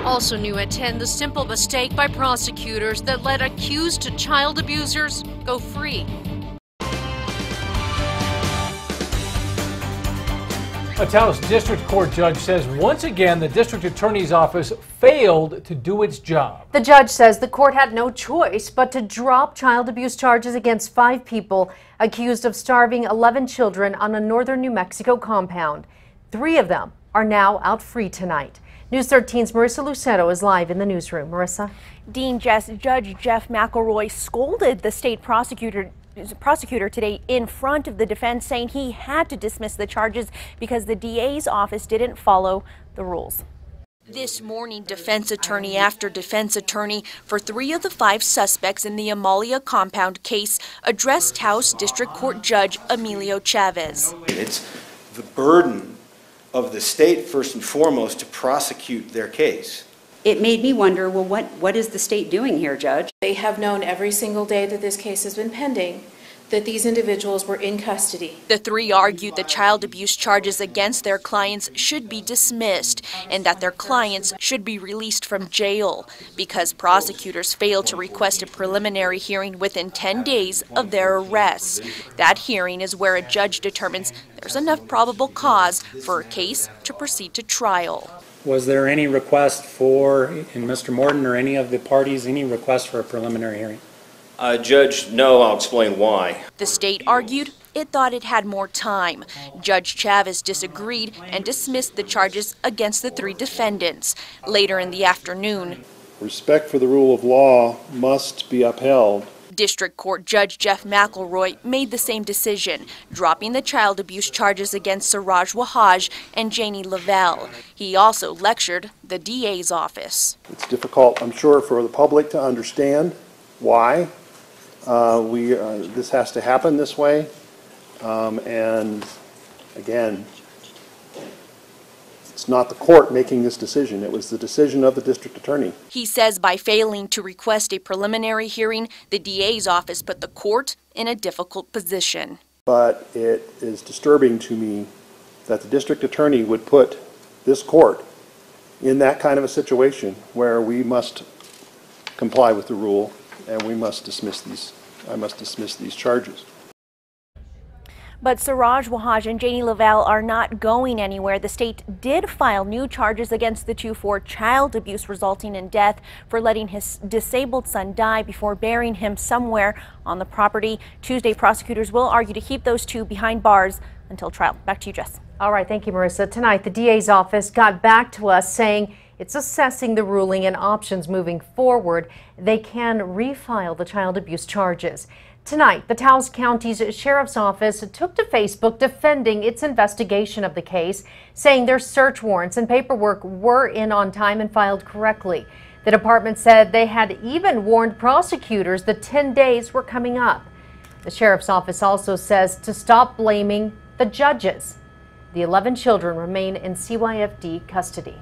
Also new at 10, the simple mistake by prosecutors that let accused child abusers go free. A Taos District Court judge says once again the district attorney's office failed to do its job. The judge says the court had no choice but to drop child abuse charges against 5 people accused of starving 11 children on a northern New Mexico compound. 3 of them are now out free tonight. News 13's Marissa Lucero is live in the newsroom. Marissa? Dean, Judge Jeff McElroy scolded the state prosecutor today in front of the defense, saying he had to dismiss the charges because the DA's office didn't follow the rules. This morning, defense attorney after defense attorney for 3 of the 5 suspects in the Amalia compound case addressed Taos District Court Judge Emilio Chavez. It's the burden of the state, first and foremost, to prosecute their case. It made me wonder, well, what is the state doing here, Judge? They have known every single day that this case has been pending that these individuals were in custody. The 3 argued the child abuse charges against their clients should be dismissed and that their clients should be released from jail because prosecutors failed to request a preliminary hearing within 10 days of their arrests. That hearing is where a judge determines there's enough probable cause for a case to proceed to trial. Was there any request for, in Mr. Morton or any of the parties, any request for a preliminary hearing? Judge, no, I'll explain why. The state argued it thought it had more time. Judge Chavez disagreed and dismissed the charges against the 3 defendants. Later in the afternoon, respect for the rule of law must be upheld. District Court Judge Jeff McElroy made the same decision, dropping the child abuse charges against Siraj Wahaj and Janie Lavelle. He also lectured the DA's office. It's difficult, I'm sure, for the public to understand why this has to happen this way. And again, it's not the court making this decision. It was the decision of the district attorney. He says by failing to request a preliminary hearing, the DA's office put the court in a difficult position. But it is disturbing to me that the district attorney would put this court in that kind of a situation where we must comply with the rule and we must dismiss these charges. But Siraj Wahaj and Janie Lavelle are not going anywhere. The state did file new charges against the 2 for child abuse resulting in death, for letting his disabled son die before burying him somewhere on the property. Tuesday, prosecutors will argue to keep those 2 behind bars until trial. Back to you, Jess. All right, thank you, Marissa. Tonight, the DA's office got back to us saying it's assessing the ruling and options moving forward. They can refile the child abuse charges. Tonight, the Taos County's Sheriff's Office took to Facebook defending its investigation of the case, saying their search warrants and paperwork were in on time and filed correctly. The department said they had even warned prosecutors that 10 days were coming up. The Sheriff's Office also says to stop blaming the judges. The 11 children remain in CYFD custody.